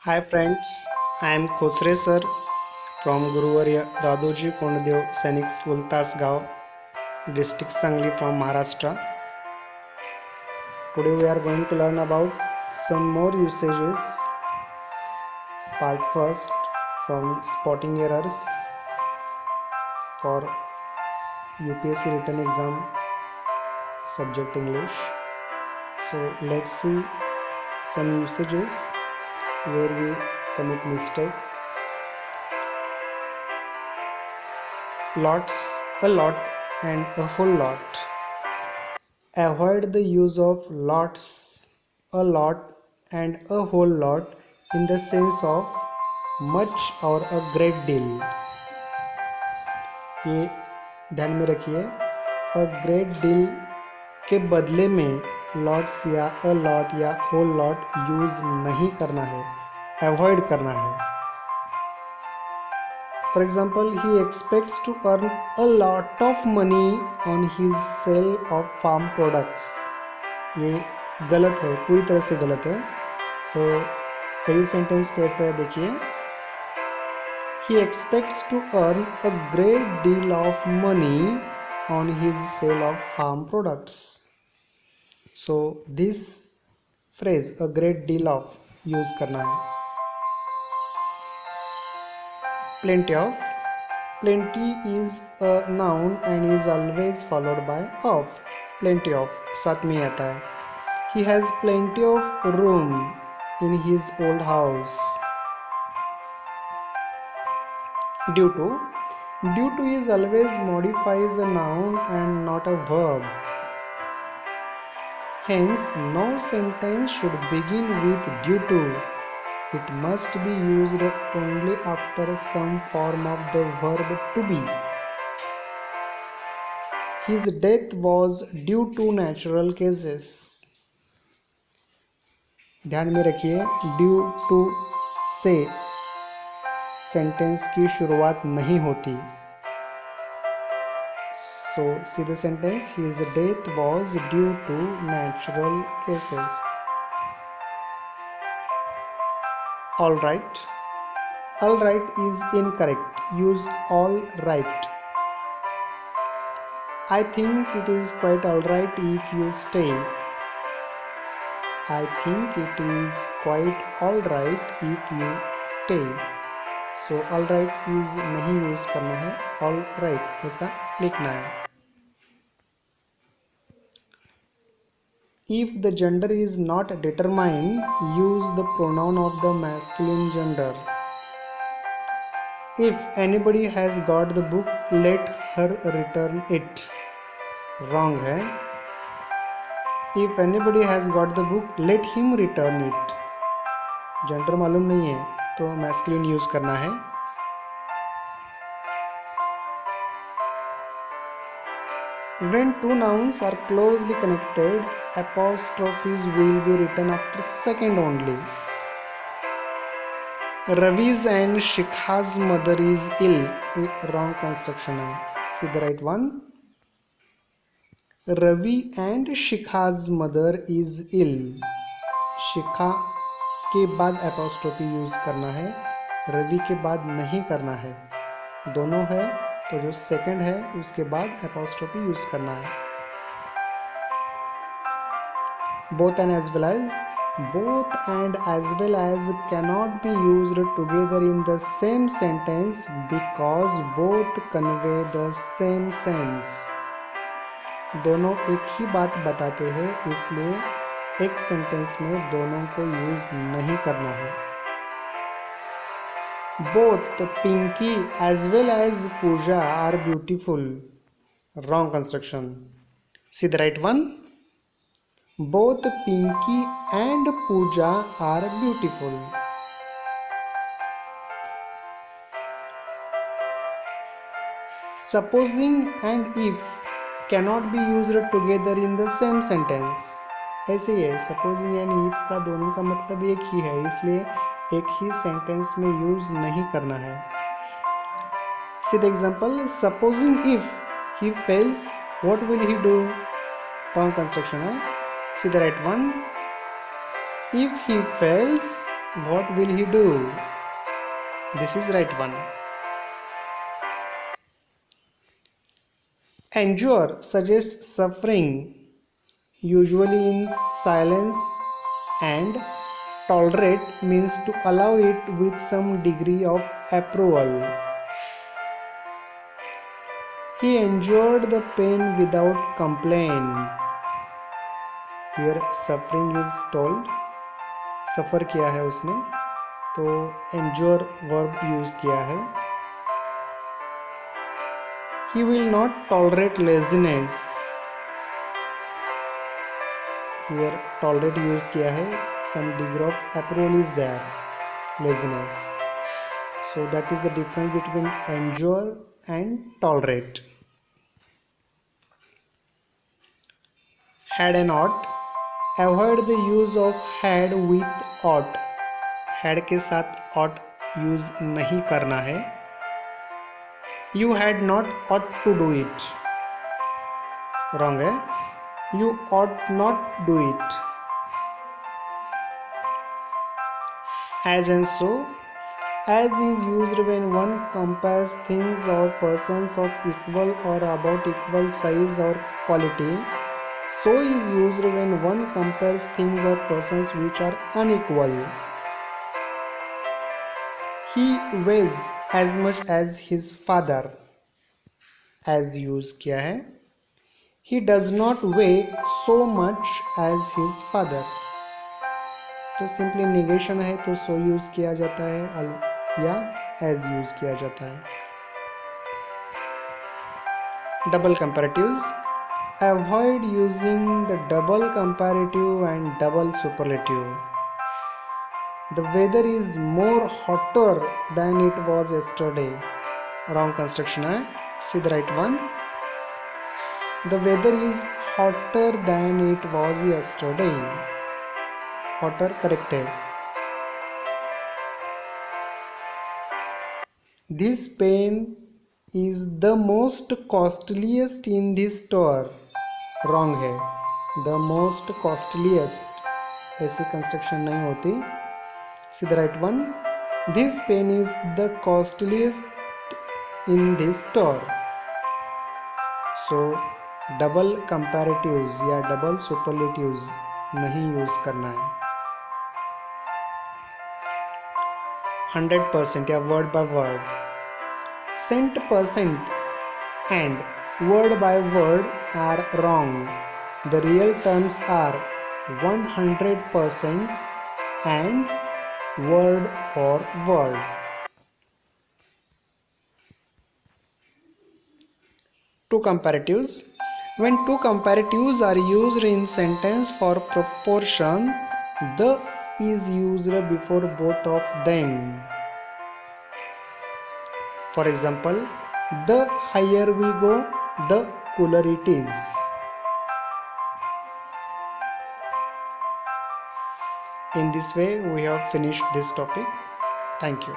Hi friends, I am Khotsre sir from Guruvarya Dadoji Kondev Sainik School Tasgaon, district Sangli from Maharashtra. Today we are going to learn about some more usages. Part first from spotting errors for UPSC written exam subject English. So let's see some usages where we commit mistake. Lots, a lot and a whole lot. Avoid the use of lots, a lot and a whole lot in the sense of much or a great deal. ये ध्यान में रखिए, a great deal के बदले में lots या a lot या whole lot use नहीं करना है, avoid करना है. For example, he expects to earn a lot of money on his sale of farm products. ये गलत है, पूरी तरह से गलत है. तो सही सेंटेंस कैसा है देखिए. He expects to earn a great deal of money on his sale of farm products. So this phrase a great deal of use करना है. Plenty of. Plenty is a noun and is always followed by of. Plenty of साथ में आता है. He has plenty of room in his old house. Due to. Due to is always modifies a noun and not a verb. Hence, no sentence should begin with due to. It must be used only after some form of the verb to be. His death was due to natural causes. ध्यान में रखिए, due to से sentence की शुरुआत नहीं होती. So see the sentence, his death was due to natural causes. All right. All right is incorrect. Use all right. I think it is quite all right if you stay. I think it is quite all right if you stay. So all right is नहीं use करना है, all right ऐसा लिखना है. If the gender is not determined, use the pronoun of the masculine gender. If anybody has got the book, let her return it. Wrong है. If anybody has got the book, let him return it. Gender मालूम नहीं है तो masculine use करना है. When two nouns are closely connected, apostrophes will be written after second only. Ravi's and Shikha's mother is ill. Wrong construction है. See the right one. Ravi and Shikha's mother is ill. शिखा के बाद apostrophe use करना है, रवि के बाद नहीं करना है. दोनों है तो जो सेकंड है उसके बाद apostrophe यूज करना है. Both and as well as. Both and as well as cannot be used together in the same sentence because both convey the same sense. दोनों एक ही बात बताते हैं, इसलिए एक सेंटेंस में दोनों को यूज नहीं करना है. Both Pinky as well as Pooja are beautiful. Wrong construction. See the right one. Both Pinky and Pooja are beautiful. Supposing and if cannot be used together in the same sentence. ऐसे ही है, supposing and if का दोनों का मतलब एक ही है, इसलिए एक ही सेंटेंस में यूज नहीं करना है. See the example. Supposing if he fails, what will he do? Wrong construction है. See the right one. If he fails, What will he do? This is right one. Endure suggests suffering, usually in silence, and tolerate means to allow it with some degree of approval. He endured the pain without complaint. Here suffering is told, सफ़र किया है उसने, तो endure verb use किया है. He will not tolerate laziness. Here tolerate use किया है, some degree of approval is there, laziness. So that is the difference between endure and tolerate. Had and ought. Avoid the use of had with ought. Had के साथ ought use नहीं करना है. You had not ought to do it. Wrong है. You ought not do it. As and so. As is used when one compares things or persons of equal or about equal size or quality. So is used when one compares things or persons which are unequal. He weighs as much as his father. As use किया है. He does not weigh so much as his father. तो simply negation है तो so use किया जाता है या as use किया जाता है. Double comparatives. Avoid using the double comparative and double superlative. The weather is more hotter than it was yesterday. Wrong construction है. See the right one. The weather is hotter than it was yesterday. Hotter correct है. This pen is the most costliest in this store. Wrong है. The most costliest ऐसी construction नहीं होती. See the right one. This pen is the costliest in this store. So double comparatives या double superlatives नहीं use करना है. 100% या word by word. Cent percent and word by word are wrong. The real terms are 100% and word for word. Two comparatives. When two comparatives are used in sentence for proportion, the is used before both of them. For example, the higher we go, the cooler it is. In this way, we have finished this topic. Thank you.